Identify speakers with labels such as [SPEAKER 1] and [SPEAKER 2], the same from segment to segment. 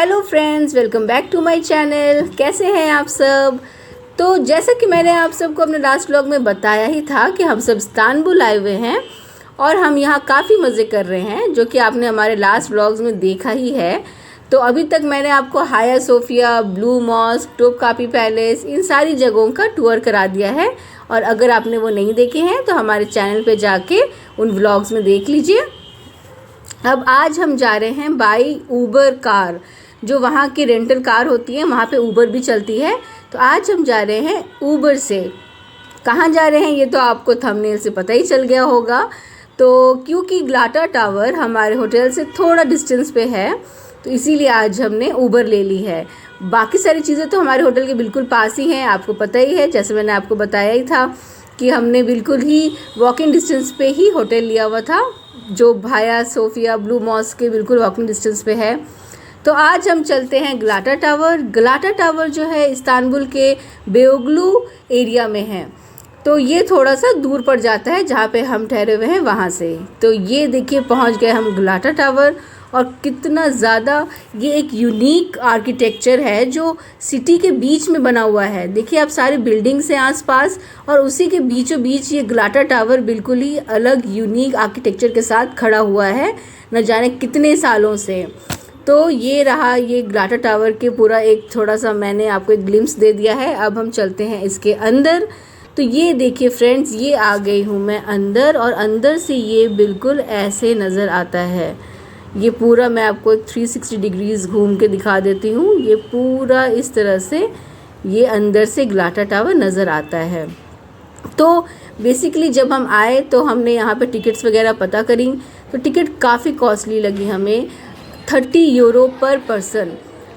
[SPEAKER 1] Hello friends, welcome back to my channel. कैसे हैं आप सब। तो जैसा कि मैंने आप सबको अपने लास्ट व्लॉग में बताया ही था कि हम सब इस्तांबुल आए हुए हैं और हम यहाँ काफ़ी मज़े कर रहे हैं, जो कि आपने हमारे लास्ट व्लॉग्स में देखा ही है। तो अभी तक मैंने आपको हाया सोफिया, ब्लू मॉस्क, टोपकापी पैलेस, इन सारी जगहों का टूर करा दिया है। और अगर आपने वो नहीं देखे हैं तो हमारे चैनल पे जाके उन व्लॉग्स में देख लीजिए। अब आज हम जा रहे हैं बाई ऊबर कार, जो वहाँ की रेंटल कार होती है, वहाँ पे ऊबर भी चलती है। तो आज हम जा रहे हैं ऊबर से। कहाँ जा रहे हैं ये तो आपको थंबनेल से पता ही चल गया होगा। तो क्योंकि ग्लाटा टावर हमारे होटल से थोड़ा डिस्टेंस पे है, तो इसीलिए आज हमने ऊबर ले ली है। बाकी सारी चीज़ें तो हमारे होटल के बिल्कुल पास ही हैं, आपको पता ही है। जैसे मैंने आपको बताया ही था कि हमने बिल्कुल ही वॉकिंग डिस्टेंस पे ही होटल लिया हुआ था, जो हाया सोफिया ब्लू मॉस्क के बिल्कुल वॉकिंग डिस्टेंस पे है। तो आज हम चलते हैं ग्लाटा टावर। ग्लाटा टावर जो है इस्तांबुल के बेयोग्लू एरिया में है, तो ये थोड़ा सा दूर पड़ जाता है जहाँ पे हम ठहरे हुए हैं वहाँ से। तो ये देखिए पहुँच गए हम ग्लाटा टावर। और कितना ज़्यादा ये एक यूनिक आर्किटेक्चर है जो सिटी के बीच में बना हुआ है। देखिए आप, सारी बिल्डिंग्स हैं आसपास और उसी के बीचों बीच ये ग्लाटा टावर बिल्कुल ही अलग यूनिक आर्किटेक्चर के साथ खड़ा हुआ है, न जाने कितने सालों से। तो ये रहा ये ग्लाटा टावर के पूरा एक थोड़ा सा मैंने आपको एक ग्लिम्स दे दिया है। अब हम चलते हैं इसके अंदर। तो ये देखिए फ्रेंड्स, ये आ गई हूँ मैं अंदर, और अंदर से ये बिल्कुल ऐसे नज़र आता है। ये पूरा मैं आपको एक 360 डिग्रीज़ घूम के दिखा देती हूँ। ये पूरा इस तरह से ये अंदर से ग्लाटा टावर नज़र आता है। तो बेसिकली जब हम आए तो हमने यहाँ पे टिकट्स वगैरह पता करी, तो टिकट काफ़ी कॉस्टली लगी हमें, 30 यूरो पर पर्सन।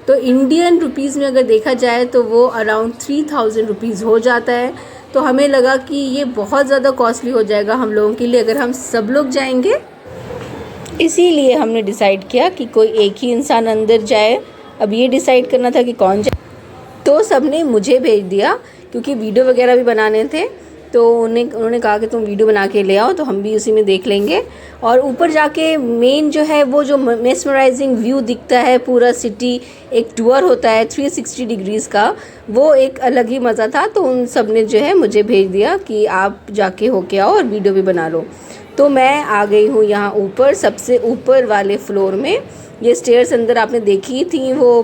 [SPEAKER 1] तो इंडियन रुपीज़ में अगर देखा जाए तो वो अराउंड 3000 रुपीज़ हो जाता है। तो हमें लगा कि ये बहुत ज़्यादा कॉस्टली हो जाएगा हम लोगों के लिए अगर हम सब लोग जाएंगे। इसीलिए हमने डिसाइड किया कि कोई एक ही इंसान अंदर जाए। अब ये डिसाइड करना था कि कौन जाए, तो सबने मुझे भेज दिया क्योंकि वीडियो वगैरह भी बनाने थे। तो उन्होंने कहा कि तुम वीडियो बना के ले आओ, तो हम भी उसी में देख लेंगे। और ऊपर जाके मेन जो है वो जो मेस्मराइजिंग व्यू दिखता है, पूरा सिटी एक टूर होता है 360 डिग्रीज़ का, वो एक अलग ही मज़ा था। तो उन सब ने जो है मुझे भेज दिया कि आप जाके होके आओ और वीडियो भी बना लो। तो मैं आ गई हूँ यहाँ ऊपर, सबसे ऊपर वाले फ्लोर में। ये स्टेयर्स अंदर आपने देखी थी, वो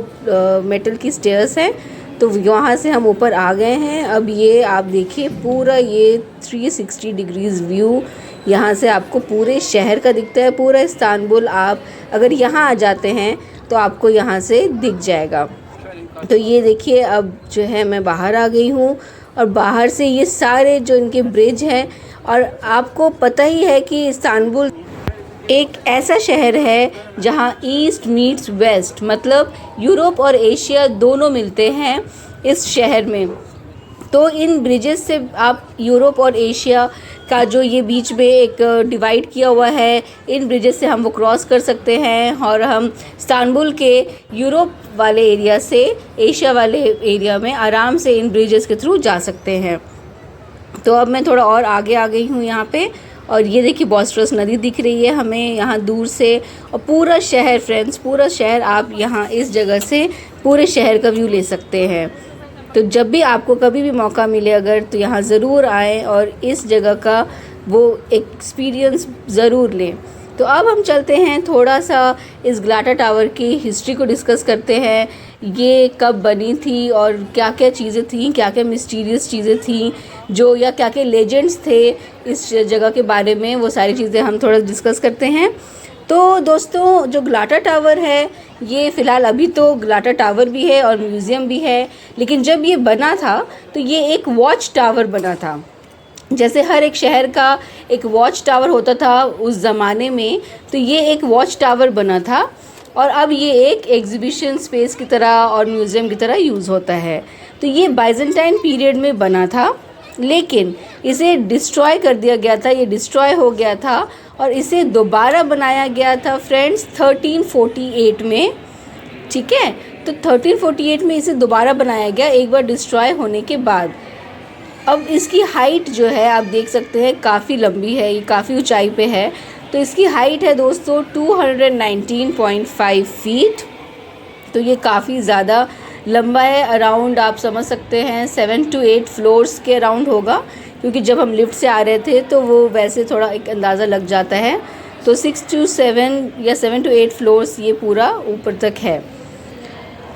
[SPEAKER 1] मेटल की स्टेयर्स हैं। तो वहाँ से हम ऊपर आ गए हैं। अब ये आप देखिए पूरा ये 360 डिग्रीज़ व्यू यहाँ से आपको पूरे शहर का दिखता है। पूरा इस्तांबुल आप अगर यहाँ आ जाते हैं तो आपको यहाँ से दिख जाएगा। तो ये देखिए अब जो है मैं बाहर आ गई हूँ, और बाहर से ये सारे जो इनके ब्रिज हैं। और आपको पता ही है कि इस्तांबुल एक ऐसा शहर है जहाँ ईस्ट मीट्स वेस्ट, मतलब यूरोप और एशिया दोनों मिलते हैं इस शहर में। तो इन ब्रिजेस से आप यूरोप और एशिया का जो ये बीच में एक डिवाइड किया हुआ है, इन ब्रिजेस से हम वो क्रॉस कर सकते हैं और हम इस्तांबुल के यूरोप वाले एरिया से एशिया वाले एरिया में आराम से इन ब्रिजेस के थ्रू जा सकते हैं। तो अब मैं थोड़ा और आगे आ गई हूँ यहाँ पे, और ये देखिए बॉस्फोरस नदी दिख रही है हमें यहाँ दूर से। और पूरा शहर फ्रेंड्स, पूरा शहर आप यहाँ इस जगह से पूरे शहर का व्यू ले सकते हैं। तो जब भी आपको कभी भी मौका मिले अगर, तो यहाँ ज़रूर आएँ और इस जगह का वो एक्सपीरियंस ज़रूर लें। तो अब हम चलते हैं थोड़ा सा इस ग्लाटा टावर की हिस्ट्री को डिस्कस करते हैं। ये कब बनी थी और क्या क्या चीज़ें थी, क्या क्या मिस्टीरियस चीज़ें थी जो, या क्या क्या लेजेंड्स थे इस जगह के बारे में, वो सारी चीज़ें हम थोड़ा डिस्कस करते हैं। तो दोस्तों, जो ग्लाटा टावर है ये फ़िलहाल अभी तो ग्लाटा टावर भी है और म्यूज़ियम भी है, लेकिन जब ये बना था तो ये एक वॉच टावर बना था। जैसे हर एक शहर का एक वॉच टावर होता था उस ज़माने में, तो ये एक वॉच टावर बना था। और अब ये एक एग्जीबिशन स्पेस की तरह और म्यूज़ियम की तरह यूज़ होता है। तो ये बाइजेंटाइन पीरियड में बना था, लेकिन इसे डिस्ट्रॉय कर दिया गया था, ये डिस्ट्रॉय हो गया था और इसे दोबारा बनाया गया था फ्रेंड्स 1348 में। ठीक है, तो 1348 में इसे दोबारा बनाया गया एक बार डिस्ट्रॉय होने के बाद। अब इसकी हाइट जो है आप देख सकते हैं काफ़ी लंबी है, ये काफ़ी ऊंचाई पे है। तो इसकी हाइट है दोस्तों 219.5 फीट। तो ये काफ़ी ज़्यादा लंबा है, अराउंड आप समझ सकते हैं 7 to 8 फ्लोर्स के अराउंड होगा, क्योंकि जब हम लिफ्ट से आ रहे थे तो वो वैसे थोड़ा एक अंदाज़ा लग जाता है। तो 6 to 7 या 7 to 8 फ्लोर्स ये पूरा ऊपर तक है।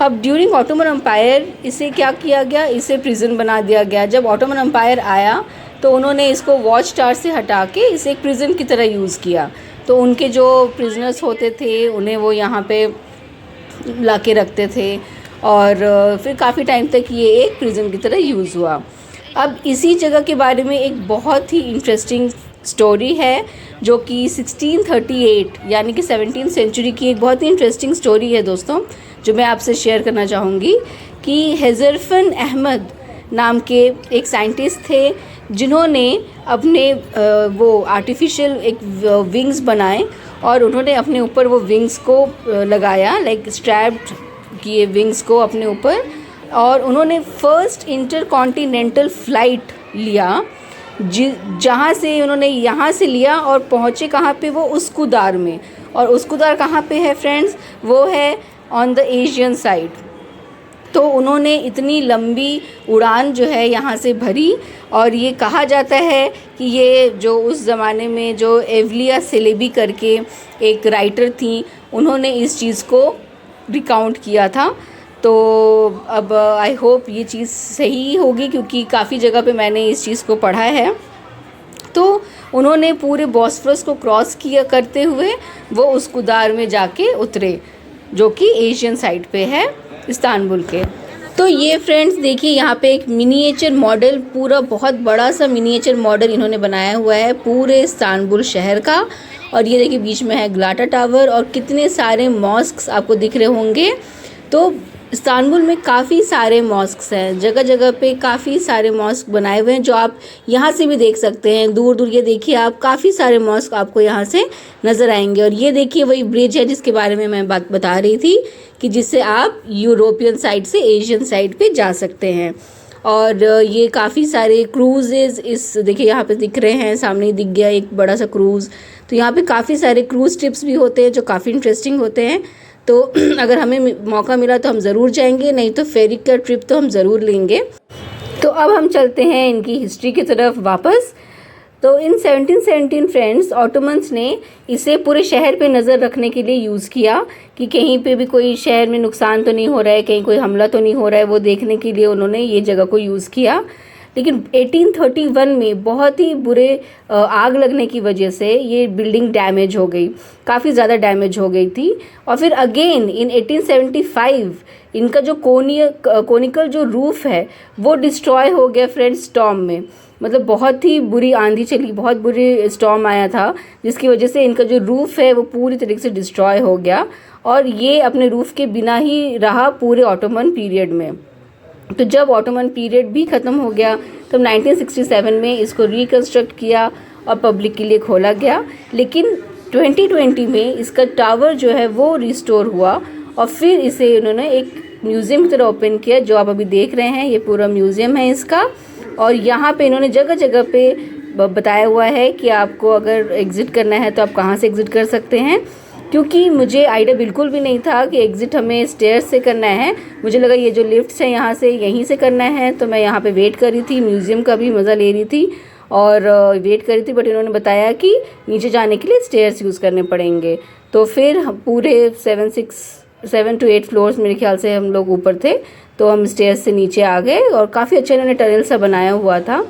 [SPEAKER 1] अब ड्यूरिंग ऑटोमन एम्पायर इसे क्या किया गया, इसे प्रिजन बना दिया गया। जब ऑटोमन एम्पायर आया तो उन्होंने इसको वॉच टावर से हटा के इसे एक प्रिजन की तरह यूज़ किया। तो उनके जो प्रिजनर्स होते थे उन्हें वो यहाँ पे ला के रखते थे और फिर काफ़ी टाइम तक ये एक प्रिजन की तरह यूज़ हुआ। अब इसी जगह के बारे में एक बहुत ही इंटरेस्टिंग स्टोरी है जो कि 1638 यानी कि 17th सेंचुरी की एक बहुत ही इंटरेस्टिंग स्टोरी है दोस्तों, जो मैं आपसे शेयर करना चाहूँगी कि हैज़रफन अहमद नाम के एक साइंटिस्ट थे जिन्होंने अपने वो आर्टिफिशियल एक विंग्स बनाए और उन्होंने अपने ऊपर वो विंग्स को लगाया, लाइक स्ट्रैप्ड किए विंग्स को अपने ऊपर, और उन्होंने फर्स्ट इंटरकॉन्टिनेंटल फ़्लाइट लिया जहाँ से उन्होंने यहाँ से लिया और पहुँचे कहाँ पे, वो उस्कुदार में। और उस्कुदार कहाँ पे है फ्रेंड्स, वो है ऑन द एशियन साइड। तो उन्होंने इतनी लंबी उड़ान जो है यहाँ से भरी और ये कहा जाता है कि ये जो उस ज़माने में जो एवलिया सेलेबी करके एक राइटर थी, उन्होंने इस चीज़ को रिकाउंट किया था। तो अब आई होप ये चीज़ सही होगी, क्योंकि काफ़ी जगह पे मैंने इस चीज़ को पढ़ा है। तो उन्होंने पूरे बॉस्फोरस को क्रॉस किया करते हुए वो उस्कुदार में जाके उतरे, जो कि एशियन साइड पे है इस्तांबुल के। तो ये फ्रेंड्स देखिए यहाँ पे एक मिनिएचर मॉडल, पूरा बहुत बड़ा सा मिनिएचर मॉडल इन्होंने बनाया हुआ है पूरे इस्तांबुल शहर का। और ये देखिए बीच में है गलाटा टावर और कितने सारे मॉस्क्स आपको दिख रहे होंगे। तो इस्तांबुल में काफ़ी सारे मॉस्क्स हैं, जगह जगह पे काफ़ी सारे मॉस्क बनाए हुए हैं, जो आप यहाँ से भी देख सकते हैं। दूर दूर ये देखिए आप, काफ़ी सारे मॉस्क आपको यहाँ से नज़र आएंगे। और ये देखिए वही ब्रिज है जिसके बारे में मैं बात बता रही थी, कि जिससे आप यूरोपियन साइड से एशियन साइड पे जा सकते हैं। और ये काफ़ी सारे क्रूज़ेज़ इस देखिए यहाँ पे दिख रहे हैं, सामने दिख गया एक बड़ा सा क्रूज़। तो यहाँ पे काफ़ी सारे क्रूज़ ट्रिप्स भी होते हैं जो काफ़ी इंटरेस्टिंग होते हैं। तो अगर हमें मौका मिला तो हम ज़रूर जाएंगे, नहीं तो फेरी का ट्रिप तो हम ज़रूर लेंगे। तो अब हम चलते हैं इनकी हिस्ट्री की तरफ वापस। तो इन 1717 फ्रेंड्स ऑटोमन्स ने इसे पूरे शहर पे नज़र रखने के लिए यूज़ किया कि कहीं पे भी कोई शहर में नुकसान तो नहीं हो रहा है, कहीं कोई हमला तो नहीं हो रहा है, वो देखने के लिए उन्होंने ये जगह को यूज़ किया। लेकिन 1831 में बहुत ही बुरे आग लगने की वजह से ये बिल्डिंग डैमेज हो गई, काफ़ी ज़्यादा डैमेज हो गई थी। और फिर अगेन इन 1875 इनका जो कोनिकल जो रूफ़ है वो डिस्ट्रॉय हो गया फ्रेंड्स, स्टॉर्म में। मतलब बहुत ही बुरी आंधी चली, बहुत बुरी स्टॉर्म आया था, जिसकी वजह से इनका जो रूफ़ है वो पूरी तरीके से डिस्ट्रॉय हो गया और ये अपने रूफ़ के बिना ही रहा पूरे ऑटोमन पीरियड में। तो जब ऑटोमन पीरियड भी ख़त्म हो गया तो 1967 में इसको रिकन्स्ट्रक्ट किया और पब्लिक के लिए खोला गया। लेकिन 2020 में इसका टावर जो है वो रिस्टोर हुआ और फिर इसे उन्होंने एक म्यूज़ियम की तरह ओपन किया, जो आप अभी देख रहे हैं। ये पूरा म्यूज़ियम है इसका, और यहाँ पे इन्होंने जगह जगह पे बताया हुआ है कि आपको अगर एग्ज़िट करना है तो आप कहाँ से एग्ज़िट कर सकते हैं। क्योंकि मुझे आइडिया बिल्कुल भी नहीं था कि एग्ज़िट हमें स्टेयर्स से करना है, मुझे लगा ये जो लिफ्ट्स हैं यहाँ से यहीं से करना है। तो मैं यहाँ पे वेट कर रही थी, म्यूज़ियम का भी मज़ा ले रही थी और वेट कर रही थी, बट इन्होंने बताया कि नीचे जाने के लिए स्टेयर्स यूज़ करने पड़ेंगे। तो फिर हम पूरे 7 to 8 फ्लोर्स मेरे ख्याल से हम लोग ऊपर थे, तो हम स्टेयर्स से नीचे आ गए और काफ़ी अच्छा इन्होंने टनल सा बनाया हुआ था,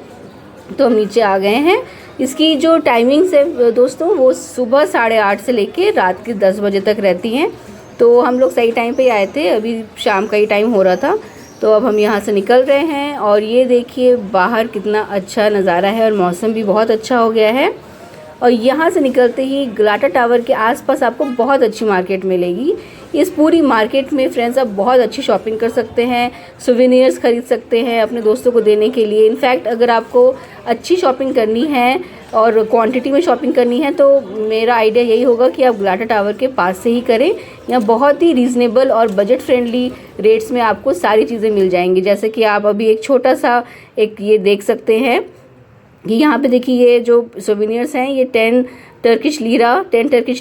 [SPEAKER 1] तो हम नीचे आ गए हैं। इसकी जो टाइमिंग्स है दोस्तों वो सुबह 8:30 से लेके रात के 10 बजे तक रहती हैं। तो हम लोग सही टाइम पे आए थे, अभी शाम का ही टाइम हो रहा था। तो अब हम यहाँ से निकल रहे हैं और ये देखिए बाहर कितना अच्छा नज़ारा है और मौसम भी बहुत अच्छा हो गया है। और यहाँ से निकलते ही गलाटा टावर के आसपास आपको बहुत अच्छी मार्केट मिलेगी। इस पूरी मार्केट में फ्रेंड्स आप बहुत अच्छी शॉपिंग कर सकते हैं, सुवेनियर्स खरीद सकते हैं अपने दोस्तों को देने के लिए। इनफैक्ट अगर आपको अच्छी शॉपिंग करनी है और क्वांटिटी में शॉपिंग करनी है तो मेरा आइडिया यही होगा कि आप गलाटा टावर के पास से ही करें। यहाँ बहुत ही रीज़नेबल और बजट फ्रेंडली रेट्स में आपको सारी चीज़ें मिल जाएंगी। जैसे कि आप अभी एक छोटा सा एक ये देख सकते हैं कि यहाँ पे देखिए ये जो सोवेनियर्स हैं ये 10 टर्किश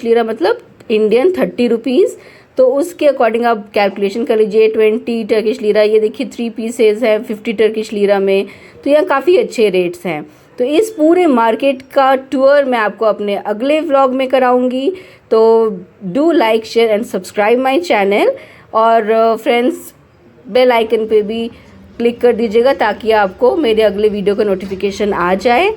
[SPEAKER 1] लीरा मतलब इंडियन 30 रुपीज़। तो उसके अकॉर्डिंग आप कैलकुलेशन कर लीजिए। 20 टर्किश लीरा, ये देखिए 3 पीसेज हैं 50 टर्किश लीरा में, तो यहाँ काफ़ी अच्छे रेट्स हैं। तो इस पूरे मार्केट का टूर मैं आपको अपने अगले व्लॉग में कराऊंगी। तो do like, share and subscribe my channel, और फ्रेंड्स बेल आइकन पे भी क्लिक कर दीजिएगा ताकि आपको मेरे अगले वीडियो का नोटिफिकेशन आ जाए।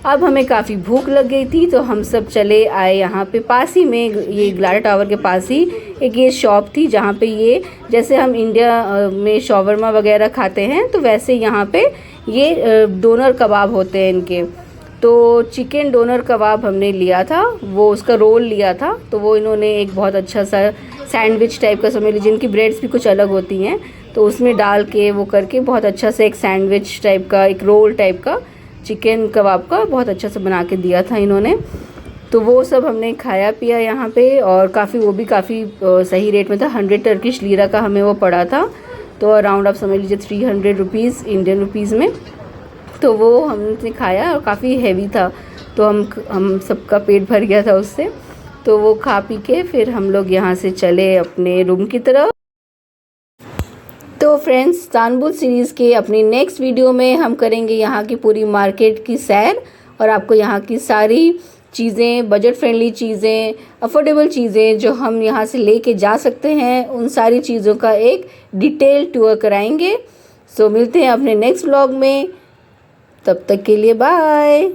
[SPEAKER 1] अब हमें काफ़ी भूख लग गई थी तो हम सब चले आए यहाँ पे पास ही में, ये ग्लाडा टावर के पास ही एक ये शॉप थी जहाँ पे ये, जैसे हम इंडिया में शॉवरमा वगैरह खाते हैं तो वैसे यहाँ पे ये डोनर कबाब होते हैं इनके। तो चिकन डोनर कबाब हमने लिया था, वो उसका रोल लिया था। तो वो इन्होंने एक बहुत अच्छा सा सैंडविच टाइप का, समझ लीजिए इनकी ब्रेड्स भी कुछ अलग होती हैं, तो उसमें डाल के वो करके बहुत अच्छा सा एक सैंडविच टाइप का, एक रोल टाइप का चिकन कबाब का बहुत अच्छा सा बना के दिया था इन्होंने। तो वो सब हमने खाया पिया यहाँ पे, और काफ़ी वो भी काफ़ी सही रेट में था। 100 टर्किश लीरा का हमें वो पड़ा था, तो अराउंड आप समझ लीजिए 300 रुपीज़ इंडियन रुपीज़ में। तो वो हमने खाया और काफ़ी हैवी था, तो हम सबका पेट भर गया था उससे। तो वो खा पी के फिर हम लोग यहाँ से चले अपने रूम की तरफ। तो फ्रेंड्स, इस्तांबुल सीरीज़ के अपनी नेक्स्ट वीडियो में हम करेंगे यहाँ की पूरी मार्केट की सैर, और आपको यहाँ की सारी चीज़ें, बजट फ्रेंडली चीज़ें, अफोर्डेबल चीज़ें जो हम यहाँ से लेके जा सकते हैं, उन सारी चीज़ों का एक डिटेल टूर कराएंगे। सो मिलते हैं अपने नेक्स्ट व्लॉग में, तब तक के लिए बाय।